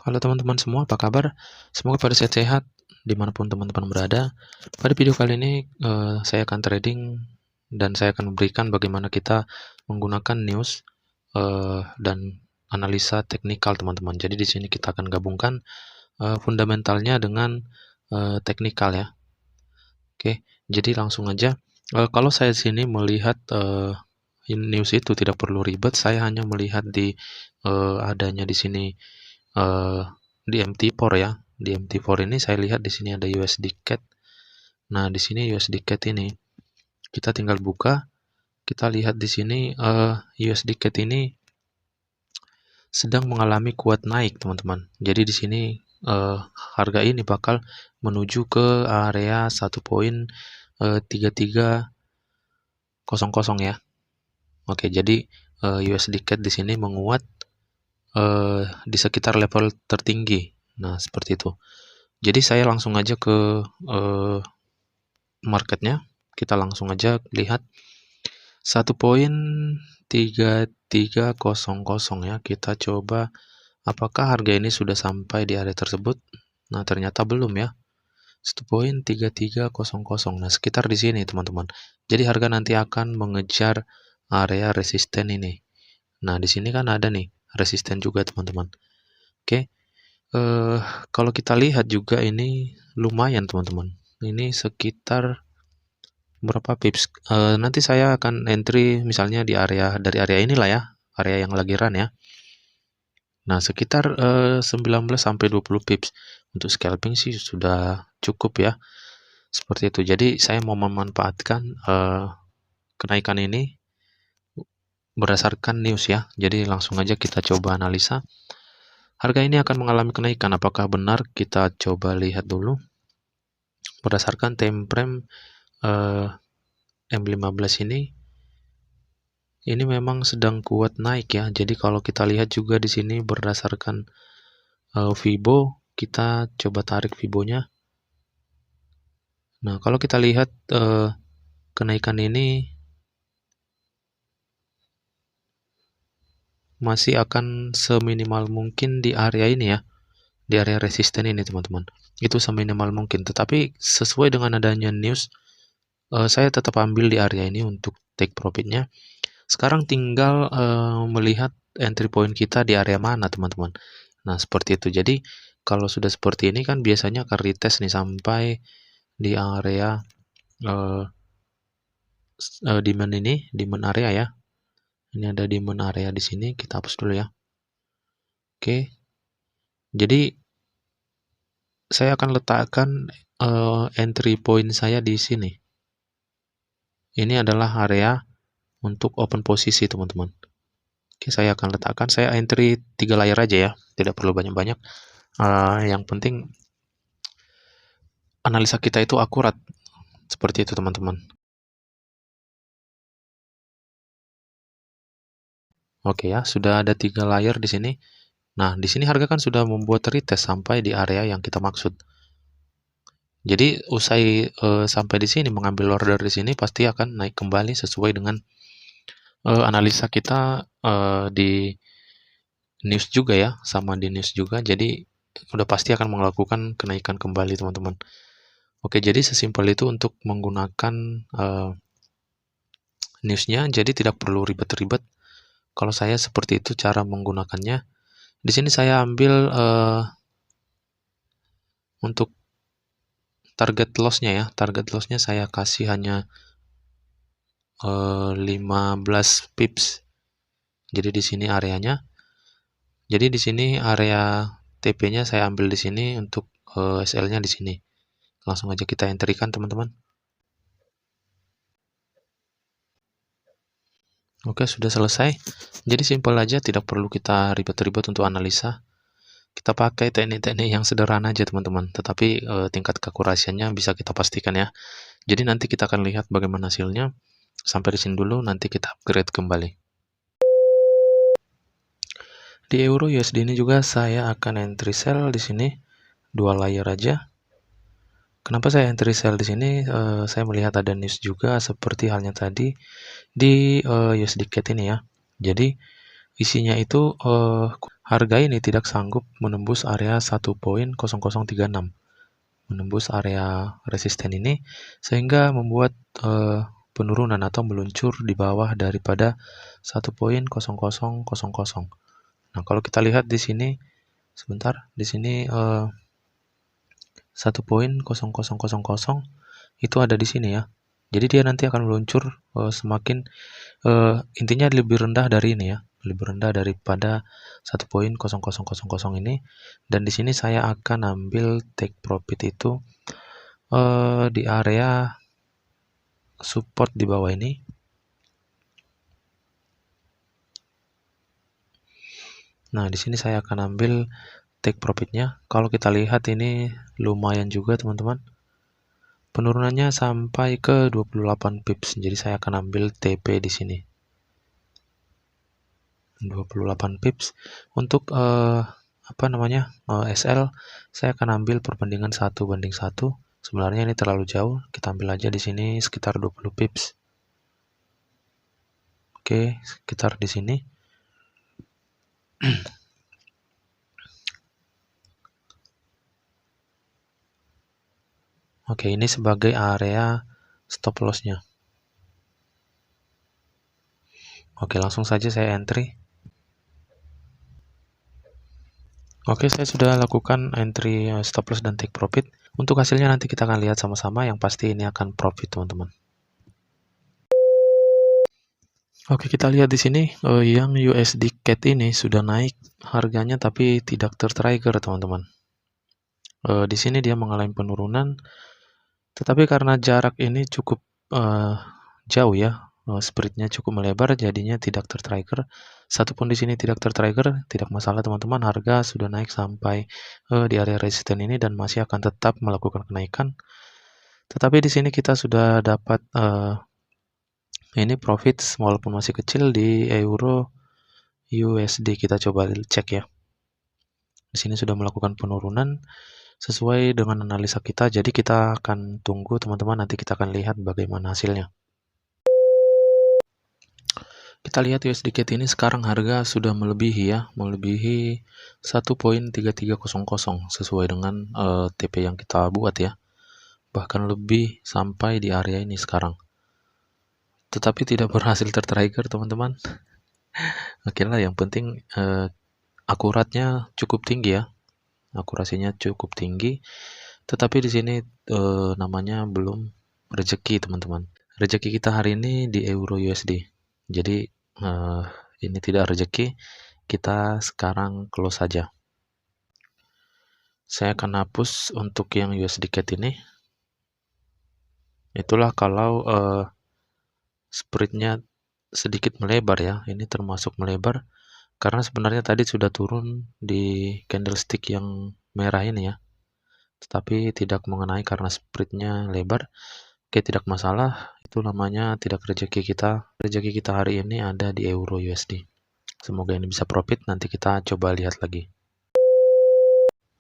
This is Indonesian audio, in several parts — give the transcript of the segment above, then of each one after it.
Halo teman-teman semua, apa kabar? Semoga pada sehat-sehat dimanapun teman-teman berada. Pada video kali ini saya akan trading dan saya akan memberikan bagaimana kita menggunakan news dan analisa teknikal teman-teman. Jadi di sini kita akan gabungkan fundamentalnya dengan teknikal ya. Oke, jadi langsung aja. Kalau saya di sini melihat news itu tidak perlu ribet, saya hanya melihat di adanya di sini di MT4 ya. Di MT4 ini saya lihat di sini ada USD CAD. Nah, di sini USD CAD ini kita tinggal buka, kita lihat di sini USD CAD ini sedang mengalami kuat naik, teman-teman. Jadi di sini harga ini bakal menuju ke area 1.3300 ya. Oke, jadi USD CAD di sini menguat di sekitar level tertinggi. Nah, seperti itu. Jadi saya langsung aja ke marketnya. Kita langsung aja lihat 1.3300 ya. Kita coba apakah harga ini sudah sampai di area tersebut. Nah, ternyata belum ya. 1.3300. Nah, sekitar di sini teman-teman. Jadi harga nanti akan mengejar area resisten ini. Nah, di sini kan ada nih resisten juga teman-teman. Oke. Kalau kita lihat juga ini lumayan teman-teman. Ini sekitar berapa pips? Nanti saya akan entry misalnya di dari area inilah ya, area yang lagi run ya. Nah, sekitar 19 sampai 20 pips. Untuk scalping sih sudah cukup ya. Seperti itu. Jadi saya mau memanfaatkan kenaikan ini berdasarkan news ya. Jadi langsung aja kita coba analisa. Harga ini akan mengalami kenaikan. Apakah benar? Kita coba lihat dulu. Berdasarkan time frame M15 ini memang sedang kuat naik ya. Jadi kalau kita lihat juga di sini berdasarkan Fibo, kita coba tarik Fibonya. Nah, kalau kita lihat kenaikan ini masih akan seminimal mungkin di area ini ya. Di area resisten ini teman-teman. Itu seminimal mungkin. Tetapi sesuai dengan adanya news, saya tetap ambil di area ini untuk take profitnya. Sekarang tinggal melihat entry point kita di area mana teman-teman. Nah, seperti itu. Jadi kalau sudah seperti ini kan biasanya akan retest nih sampai di area demand ini, demand area ya. Ini ada demand area di sini, kita hapus dulu ya. Oke. Jadi saya akan letakkan entry point saya di sini. Ini adalah area untuk open posisi teman-teman. Oke, saya akan letakkan, saya entry 3 layar aja ya, tidak perlu banyak-banyak. Yang penting analisa kita itu akurat, seperti itu teman-teman. Oke ya, sudah ada 3 layar di sini. Nah, di sini harga kan sudah membuat retest sampai di area yang kita maksud. Jadi usai sampai di sini mengambil order di sini pasti akan naik kembali sesuai dengan analisa kita di news juga ya, sama di news juga. Jadi udah pasti akan melakukan kenaikan kembali teman-teman. Oke, jadi sesimpel itu untuk menggunakan newsnya. Jadi tidak perlu ribet-ribet. Kalau saya seperti itu cara menggunakannya. Di sini saya ambil untuk target loss-nya ya. Target loss-nya saya kasih hanya 15 pips. Jadi di sini areanya. Jadi di sini area TP-nya saya ambil di sini, untuk SL-nya di sini. Langsung aja kita enter-kan teman-teman. Oke, sudah selesai. Jadi simpel aja, tidak perlu kita ribet-ribet untuk analisa. Kita pakai teknik-teknik yang sederhana aja teman-teman, tetapi tingkat keakurasiannya bisa kita pastikan ya. Jadi nanti kita akan lihat bagaimana hasilnya. Sampai di sini dulu, nanti kita upgrade kembali. Di euro USD ini juga saya akan entry sell di sini 2 layer aja. Kenapa saya entry sell di sini? Saya melihat ada news juga seperti halnya tadi di USD CAD ini ya. Jadi isinya itu harga ini tidak sanggup menembus area 1.0036, menembus area resisten ini, sehingga membuat penurunan atau meluncur di bawah daripada 1.0000. Nah, kalau kita lihat di sini, sebentar, di sini 1.0000 itu ada di sini ya. Jadi dia nanti akan meluncur semakin intinya lebih rendah dari ini ya, lebih rendah daripada 1.0000 ini. Dan di sini saya akan ambil take profit itu di area support di bawah ini. Nah, di sini saya akan ambil take profitnya. Kalau kita lihat ini lumayan juga teman-teman. Penurunannya sampai ke 28 pips. Jadi saya akan ambil TP di sini. 28 pips. Untuk SL saya akan ambil perbandingan 1:1. Sebenarnya ini terlalu jauh. Kita ambil aja di sini sekitar 20 pips. Oke, sekitar di sini. Oke, ini sebagai area stop loss-nya. Oke, langsung saja saya entry. Oke, saya sudah lakukan entry stop loss dan take profit. Untuk hasilnya nanti kita akan lihat sama-sama. Yang pasti ini akan profit, teman-teman. Oke, kita lihat di sini yang USD CAD ini sudah naik harganya tapi tidak tertrigger, teman-teman. Di sini dia mengalami penurunan, tetapi karena jarak ini cukup jauh ya, spreadnya cukup melebar, jadinya tidak tertrigger. Satupun di sini tidak tertrigger, tidak masalah teman-teman. Harga sudah naik sampai di area resisten ini dan masih akan tetap melakukan kenaikan. Tetapi di sini kita sudah dapat ini profit walaupun masih kecil di euro USD. Kita coba cek ya. Di sini sudah melakukan penurunan sesuai dengan analisa kita. Jadi kita akan tunggu teman-teman, nanti kita akan lihat bagaimana hasilnya. Kita lihat USD CAD ini sekarang harga sudah melebihi ya, melebihi 1.3300 sesuai dengan TP yang kita buat ya. Bahkan lebih sampai di area ini sekarang. Tetapi tidak berhasil tertrigger teman-teman. Akhirnya yang penting akuratnya cukup tinggi ya. Akurasinya cukup tinggi. Tetapi di sini namanya belum rezeki teman-teman. Rezeki kita hari ini di euro USD. Jadi ini tidak rezeki, kita sekarang close saja. Saya akan hapus untuk yang USD CAD ini. Itulah kalau spreadnya sedikit melebar ya. Ini termasuk melebar karena sebenarnya tadi sudah turun di candlestick yang merah ini ya. Tetapi tidak mengenai karena spreadnya lebar. Oke, tidak masalah. Itu namanya tidak rezeki kita. Rezeki kita hari ini ada di euro USD. Semoga ini bisa profit. Nanti kita coba lihat lagi.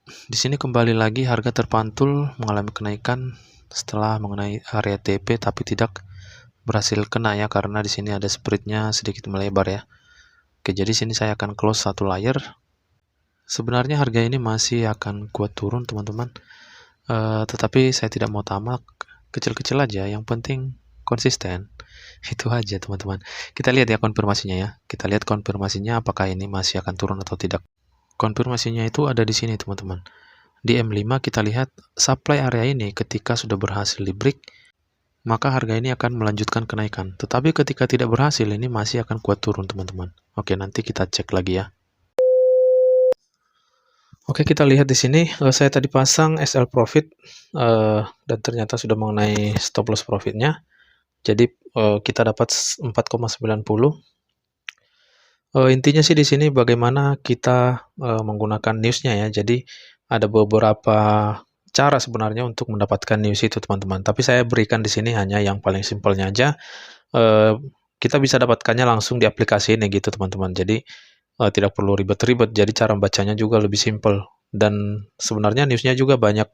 Di sini kembali lagi harga terpantul mengalami kenaikan setelah mengenai area TP, tapi tidak berhasil kena ya karena di sini ada spreadnya sedikit melebar ya. Oke, jadi sini saya akan close satu layer. Sebenarnya harga ini masih akan kuat turun teman-teman. Tetapi saya tidak mau tamak. Kecil-kecil aja, yang penting konsisten. Itu aja teman-teman. Kita lihat ya konfirmasinya ya. Kita lihat konfirmasinya apakah ini masih akan turun atau tidak. Konfirmasinya itu ada di sini teman-teman. Di M5 kita lihat supply area ini ketika sudah berhasil di break, maka harga ini akan melanjutkan kenaikan. Tetapi ketika tidak berhasil ini masih akan kuat turun teman-teman. Oke, nanti kita cek lagi ya. Oke, kita lihat di sini saya tadi pasang SL profit dan ternyata sudah mengenai stop loss profitnya. Jadi kita dapat 4,90. Intinya sih di sini bagaimana kita menggunakan newsnya ya. Jadi ada beberapa cara sebenarnya untuk mendapatkan news itu teman-teman. Tapi saya berikan di sini hanya yang paling simpelnya aja. Kita bisa dapatkannya langsung di aplikasi ini gitu teman-teman. Jadi tidak perlu ribet-ribet, jadi cara bacanya juga lebih simple. Dan sebenarnya newsnya juga banyak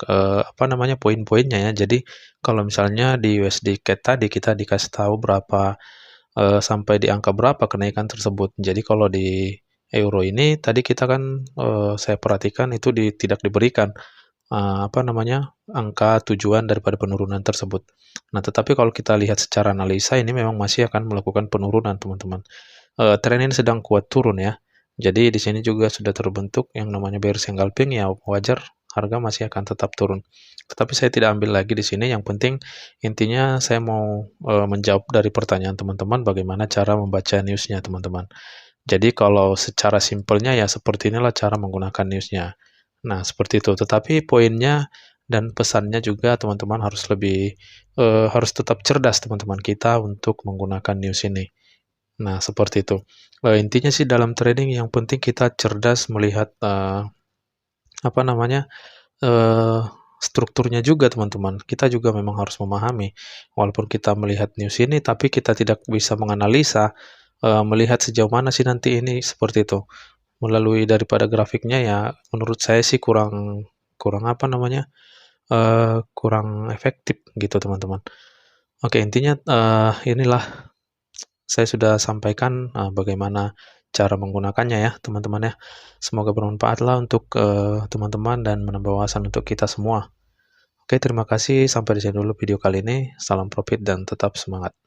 poin-poinnya ya. Jadi kalau misalnya di USD CAD tadi kita dikasih tahu berapa sampai di angka berapa kenaikan tersebut. Jadi kalau di euro ini tadi kita kan, saya perhatikan itu tidak diberikan, angka tujuan daripada penurunan tersebut. Nah, tetapi kalau kita lihat secara analisa ini memang masih akan melakukan penurunan, teman-teman. Tren ini sedang kuat turun ya. Jadi di sini juga sudah terbentuk yang namanya bearish engulfing, ya wajar harga masih akan tetap turun. Tetapi saya tidak ambil lagi di sini, yang penting intinya saya mau menjawab dari pertanyaan teman-teman bagaimana cara membaca newsnya teman-teman. Jadi kalau secara simpelnya ya seperti inilah cara menggunakan newsnya. Nah, seperti itu. Tetapi poinnya dan pesannya juga teman-teman harus tetap cerdas teman-teman kita untuk menggunakan news ini. Nah, seperti itu. Intinya sih dalam trading yang penting kita cerdas melihat, apa namanya, eee, strukturnya juga teman-teman. Kita juga memang harus memahami, walaupun kita melihat news ini, tapi kita tidak bisa menganalisa, melihat sejauh mana sih nanti ini, seperti itu. Melalui daripada grafiknya ya menurut saya sih kurang kurang apa namanya, kurang efektif gitu teman-teman. Oke, intinya, inilah saya sudah sampaikan, bagaimana cara menggunakannya ya, teman-teman ya. Semoga bermanfaatlah untuk, teman-teman dan menambah wawasan untuk kita semua. Oke, terima kasih. Sampai di sini dulu video kali ini. Salam profit dan tetap semangat.